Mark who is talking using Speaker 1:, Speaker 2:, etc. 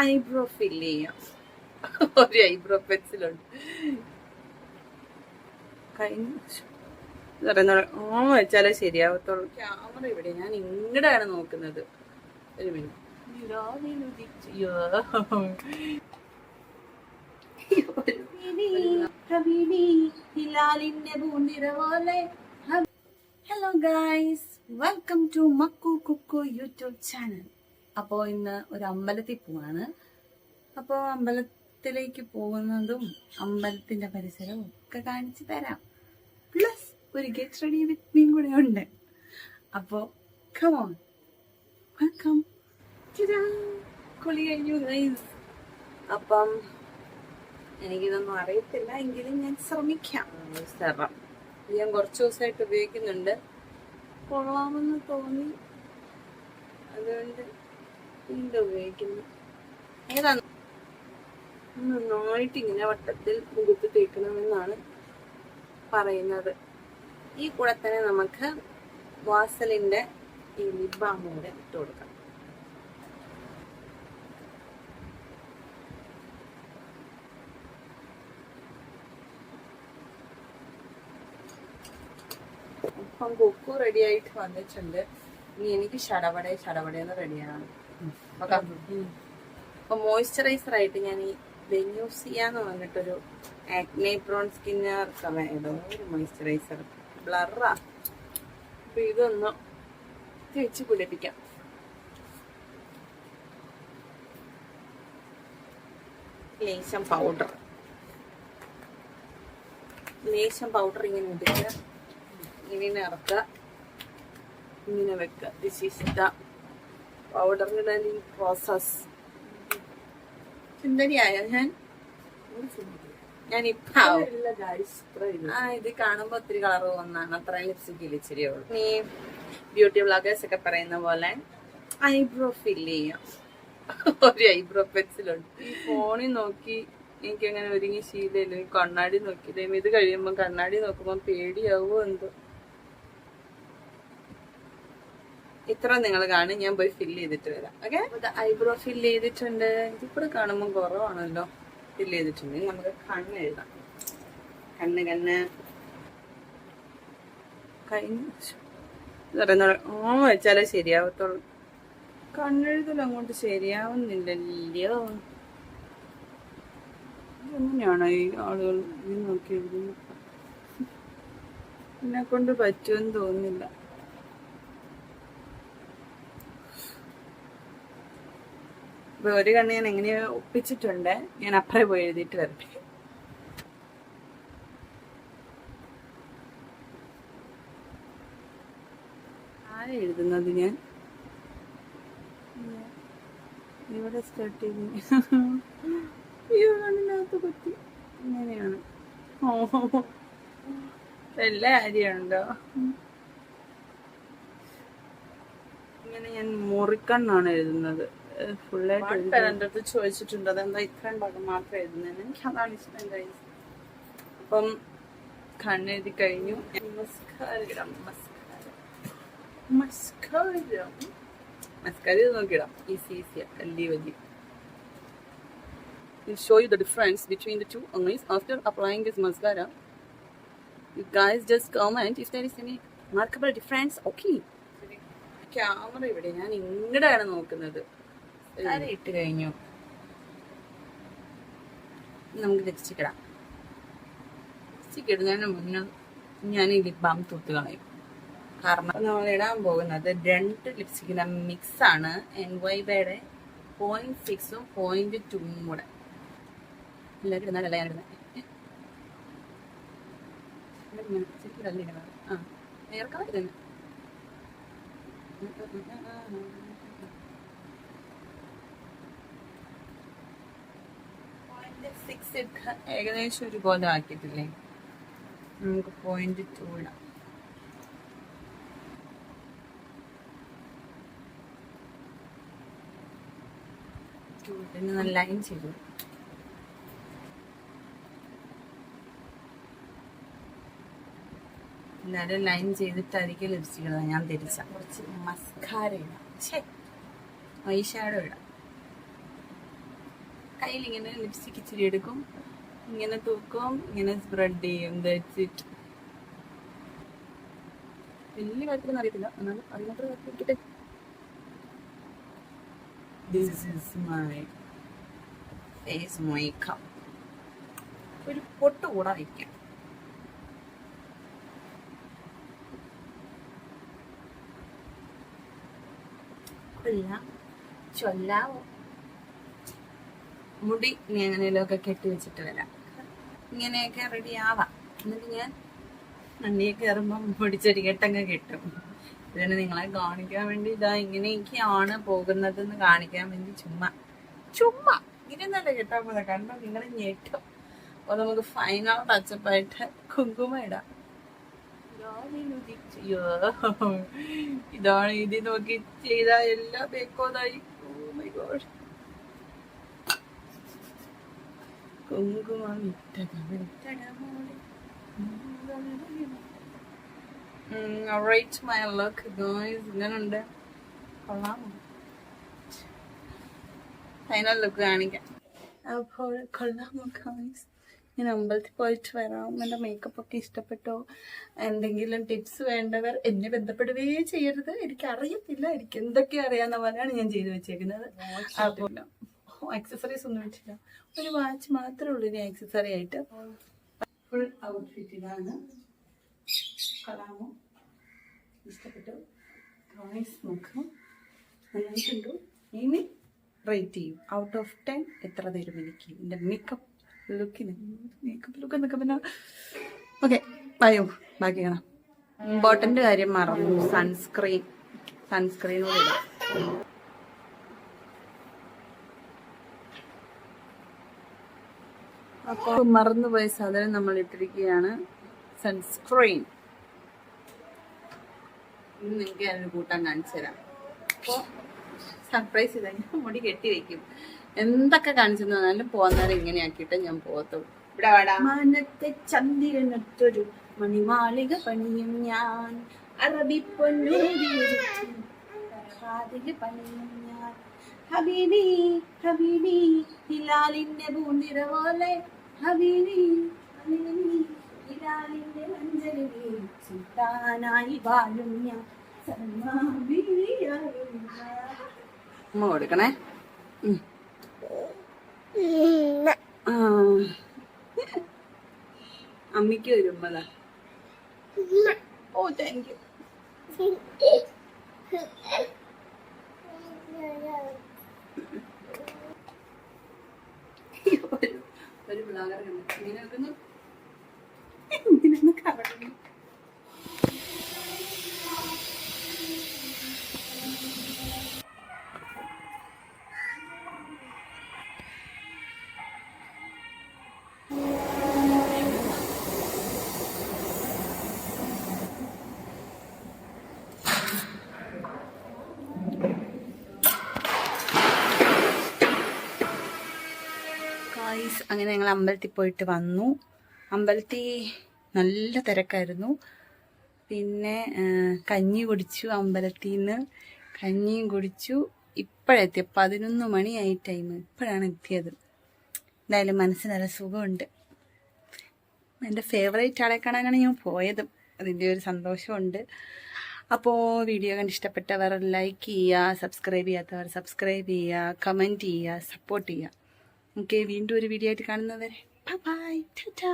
Speaker 1: Eyebrow fill ചെയ്യാം. ഒരു eyebrow പെൻസിലുണ്ട്. ഓമ വെച്ചാലേ ശരിയാവത്തുള്ളൂ. ക്യാമറ ഇവിടെ, ഞാൻ ഇങ്ങടെയാണ് നോക്കുന്നത്. ഒരു minute. Hello guys, welcome to Makku Kukku YouTube channel. അപ്പോൾ ഇന്ന് ഒരു അമ്പലത്തിൽ പോവാണ്. അപ്പോൾ അമ്പലത്തിലേക്ക് പോകുന്നതും അമ്പലത്തിന്റെ പരിസരവും ഒക്കെ കാണിച്ചു തരാം. പ്ലസ് ഒരു ഗെറ്റ് റെഡി വിത്ത് മീൻ കൂടെ ഉണ്ട്. അപ്പോൾ കം ഓൺ, വെൽക്കം. കുളി കഴിഞ്ഞു ഗൈസ്. അപ്പം എനിക്കിതൊന്നും അറിയത്തില്ല, എങ്കിലും ഞാൻ ശ്രമിക്കാം. സെറം ഞാൻ കുറച്ച് ദിവസമായിട്ട് ഉപയോഗിക്കുന്നുണ്ട്, കൊള്ളാമെന്ന് തോന്നി, അതുകൊണ്ട് വീണ്ടും ഉപയോഗിക്കുന്നു. ഏതാണ് നന്നായിട്ട് ഇങ്ങനെ വട്ടത്തിൽ മുഖത്ത് തേക്കണമെന്നാണ് പറയുന്നത്. ഈ കൂടെ തന്നെ നമുക്ക് വാസലിന്റെ ഈ ലിപ് ബാം കൂടെ ഇട്ട് കൊടുക്കാം. അപ്പം കുക്കു റെഡി ആയിട്ട് വന്നിട്ടുണ്ട്. ഇനി എനിക്ക് ഷടപടയെന്ന് റെഡിയാണ്. അപ്പൊ മോയ്സ്ചറൈസർ ആയിട്ട് ഞാൻ ഈ ബെന്യൂസിയാന്ന് പറഞ്ഞിട്ടൊരു ആക്നെ പ്രോൺ സ്കിന്നർ ഏതോ ഒരു മോയ്സ്ചറൈസർ ബ്ലറാ. അപ്പൊ ഇതൊന്ന് തേച്ച് പിടിപ്പിക്കാം. ലേശം പൗഡർ ഇങ്ങനെ ഇടിക്കുക, ഇങ്ങനെ ഇറക്കുക, ഇങ്ങനെ വെക്കുക. ദിസ് ഈസ് ദ പൗഡർ ഇടലിംഗ് പ്രോസസ്. സുന്ദരിയായ ഞാനിപ്പോ ഇത് കാണുമ്പോ ഒത്തിരി കളർ തോന്നാണ്. അത്രയും ലിപ്സ്റ്റിക് ഇച്ചിരിയേ ഉള്ളൂ. ഈ ബ്യൂട്ടി വ്ളോഗേഴ്സ് ഒക്കെ പറയുന്ന പോലെ ഐബ്രോ ഫില്ല് ചെയ്യാം. ഒരു ഐബ്രോ പെൻസിലുണ്ട്. ഈ ഫോണിൽ നോക്കി എനിക്കങ്ങനെ ഒരുങ്ങി ശീലമില്ല. കണ്ണാടി നോക്കി ഇത് കഴിയുമ്പോ കണ്ണാടി നോക്കുമ്പോ പേടിയാവോ എന്തോ. ഇത്ര നിങ്ങൾ കാണും, ഞാൻ പോയി ഫില്ല് ചെയ്തിട്ട് വരാം. ഓക്കെ, ഐബ്രോ ഫില്ല് ചെയ്തിട്ടുണ്ട്. ഇതിപ്പോ കാണുമ്പോൾ കുറവാണല്ലോ. ഫില്ല് ചെയ്തിട്ടുണ്ട്. നമുക്ക് കണ്ണ് എഴുതാം. കണ്ണ് കഴിഞ്ഞ ഓമ വെച്ചാലേ ശരിയാവത്തുള്ളൂ. കണ്ണെഴുതൽ അങ്ങോട്ട് ശരിയാവുന്നില്ലല്ലോ. എങ്ങനെയാണോ ഈ ആളുകൾ ഇത് നോക്കി എഴുതുന്നത്? എന്നെ കൊണ്ട് പറ്റുമെന്ന് തോന്നുന്നില്ല. ഇപ്പൊ ഒരു കണ്ണ് ഞാൻ എങ്ങനെയോ ഒപ്പിച്ചിട്ടുണ്ട്. ഞാൻ അപ്പറേ പോയി എഴുതിയിട്ട് വരട്ടെ. ആരെ എഴുതുന്നത്? ഞാൻ ഇവിടെ സ്റ്റാർട്ട് ചെയ്തു. ഈ കണ്ണിനകത്ത് കുത്തി. ഇങ്ങനെയാണ്. എല്ലാ കാര്യമുണ്ടോ? ഇങ്ങനെ ഞാൻ മുറിക്കണ്ണാണ് എഴുതുന്നത്. ഫുള്ളായിട്ട് എൻ്റെ അടുത്ത് ചോദിച്ചിട്ടുണ്ട്, അതെന്താ ഇത്രയും ഭാഗം മാത്രം എഴുതുന്നതിന്. എനിക്ക് അതാണ് ഇഷ്ടം ഗൈസ്. അപ്പം കണ്ണെഴുതി കഴിഞ്ഞു. മസ്കാര നോക്കിയിടാം. ഈസിയാ, വലിയ We'll show you the difference between the two eyes after applying this mascara. You guys just comment if there is any remarkable difference. Okay. Camera ഇവിടെ, ഞാൻ ഇങ്ങടെയാണ് നോക്കുന്നത്. ഇട്ട് കഴിഞ്ഞു. നമുക്ക് ലിപ്സ്റ്റിക് ഇടാം. ലിപ്സ്റ്റിക് ഇടുന്നതിന് മുന്നേ ഞാൻ ഈ ലിപ് ബാം തൂത്ത് കളയും. കാരണം നമ്മൾ ഇടാൻ പോകുന്നത് 2 ലിപ്സ്റ്റിക്കിന്റെ മിക്സ് ആണ്. NYBയുടെ 0.6ഉം 0.2ഉം കൂടെ. എല്ലാവരും ഇടുന്നാലല്ല ഞാൻ ഇടുന്നത്. ആ നേർക്കാൻ ഇടുന്നു. ഏകദേശം ഒരുപോലെ ആക്കിയിട്ടില്ലേ? നമുക്ക് 0.2 ഇടാം. നല്ല ലൈൻ ചെയ്തു. എല്ലാവരും ലൈൻ ചെയ്തിട്ടായിരിക്കും ലിപ്സ്റ്റിക് ഇടുന്നത്. ഞാൻ തിരിച്ച കുറച്ച് മസ്കാര ഇടാം. ഐ ഷാഡോ ഇടാം. കയ്യിൽ ഇങ്ങനെ ലിപ്സ്റ്റിക് ഇച്ചിരി എടുക്കും, ഇങ്ങനെ തൂക്കും, ഇങ്ങനെ സ്പ്രെഡ് ചെയ്യും. That's it. വലിയ കാര്യത്തിലൊന്നും അറിയത്തില്ല, എന്നാലും അതിനത്ര കാര്യത്തിരിക്കട്ടെ. This is my face makeup. ഒരു പൊട്ട് കൂടാതെ വയ്ക്കാം. ചൊല്ലാവോ? മുടി ഇനി എങ്ങനെയൊക്കെ കെട്ടി വെച്ചിട്ട് വരാം. ഇങ്ങനെയൊക്കെ റെഡി ആവാം. എന്നിട്ട് ഞാൻ വണ്ടിയെ കയറുമ്പം പൊടിച്ചൊരു കെട്ടങ്ങ് കിട്ടും. ഇതിന് നിങ്ങളെ കാണിക്കാൻ വേണ്ടി ഇതാ ഇങ്ങനെയൊക്കെയാണ് പോകുന്നതെന്ന് കാണിക്കാൻ വേണ്ടി ചുമ്മാ ഇങ്ങനെ നല്ല കെട്ടാൻ പോകുന്നത് കണ്ടോ നിങ്ങൾ ഞെട്ടും. അപ്പൊ നമുക്ക് ഫൈനൽ ടച്ചപ്പായിട്ട് കുങ്കുമ ഇടാം. ഇതാണ് ഇത് നോക്കി ചെയ്ത എല്ലാ ബേക്കോതായി. കുങ്കുമം റൈറ്റ് മൈ ലുക്ക് ഗായ്സ്. ഇങ്ങനുണ്ട്, കൊള്ളാമോ? ഫൈനൽ ലുക്ക് കാണിക്കാം. അപ്പോൾ കൊള്ളാമോ ഗായ്സ്? ഞാൻ അമ്പലത്തിൽ പോയിട്ട് വരാം. എൻ്റെ മേക്കപ്പ് ഒക്കെ ഇഷ്ടപ്പെട്ടോ? എന്തെങ്കിലും ടിപ്സ് വേണ്ടവർ എന്നെ ബന്ധപ്പെടുകയേ ചെയ്യരുത്. എനിക്കറിയത്തില്ല, എനിക്ക് എന്തൊക്കെ അറിയാവുന്ന പോലെയാണ് ഞാൻ ചെയ്തു വെച്ചേക്കുന്നത്. അതുപോലെ ആക്സസറീസ് ഒന്നും വെച്ചില്ല, ഒരു വാച്ച് മാത്രമേ ഉള്ളൂ ഇനി ആക്സസറി ആയിട്ട്. ഫുൾ ഔട്ട്ഫിറ്റ് ഇതാണ്. കൊള്ളാമോ? ഇഷ്ടപ്പെട്ടു? നോക്കാം, നന്നായിട്ടുണ്ടോ? ഇനി റേറ്റ് ചെയ്യും. ഔട്ട് ഓഫ് 10 എത്ര തരും എനിക്ക് എൻ്റെ മേക്കപ്പ് ലുക്കിന്? മേക്കപ്പ് ലുക്ക് എന്നൊക്കെ പിന്നെ ഓക്കെ. ബാക്കി കാണാം. ഇമ്പോർട്ടൻ്റ് കാര്യം മറന്നു, സൺസ്ക്രീനോട് ഇടാം. അപ്പോൾ മറന്നുപോയ സാധനം നമ്മൾ ഇട്ടിരിക്കുകയാണ്, സൺസ്ക്രീൻ. ഇന്ന് നിങ്ങൾക്ക് ഞാനൊരു കൂട്ടം കാണിച്ചു തരാം. അപ്പോൾ സർപ്രൈസ് ചെയ്താൽ ഞാൻ മുടി കെട്ടി വെക്കും. എന്തൊക്കെ കാണിച്ചു തന്നാലും പോകുന്നേരം ഇങ്ങനെ ആക്കിയിട്ട് ഞാൻ പോകത്തുള്ളൂ. ഇവിടെ മാനത്തെ ചന്ദ്രനൊത്തൊരു മണിമാളിക പണിയും ഞാൻ, അറബി പൊന്നൂതിൽ പണിയും ഞാൻ. ഹബീബി ഹബീബി ഹിലാലിന്റെ പൂന്തിര പോലെ, ഹബീബി ഹിലാലിന്റെ മഞ്ചലിൽ സുൽത്താനായി വാഴും ഞാൻ. ഉമ്മ കൊടുക്കണേ. അമ്മയ്ക്ക് വരുമ്പതാ. ഓ താങ്ക് യു. ഒരു ബ്ലോഗർ ഇങ്ങനെ വെക്കുന്നു, ഇങ്ങനെ കവടുന്നു. അങ്ങനെ ഞങ്ങൾ അമ്പലത്തിൽ പോയിട്ട് വന്നു. അമ്പലത്തിൽ നല്ല തിരക്കായിരുന്നു. പിന്നെ കഞ്ഞി കുടിച്ചു, അമ്പലത്തിൽ നിന്ന് കഞ്ഞിയും കുടിച്ചു. ഇപ്പോഴെത്തിയ 11 മണിയായി ടൈം, ഇപ്പോഴാണ് എത്തിയത്. എന്തായാലും മനസ്സിന് നല്ല സുഖമുണ്ട്. എൻ്റെ ഫേവറേറ്റ് ആളെ കാണാനാണ് ഞാൻ പോയതും, അതിൻ്റെ ഒരു സന്തോഷമുണ്ട്. അപ്പോൾ വീഡിയോ കണ്ട് ഇഷ്ടപ്പെട്ടവർ ലൈക്ക് ചെയ്യുക, സബ്സ്ക്രൈബ് ചെയ്യാത്തവർ സബ്സ്ക്രൈബ് ചെയ്യുക, കമൻറ്റ് ചെയ്യുക, സപ്പോർട്ട് ചെയ്യുക. ഓക്കെ, വീണ്ടും ഒരു വീഡിയോ ആയിട്ട് കാണുന്നവരെ ബൈ ബൈ, ടാറ്റാ.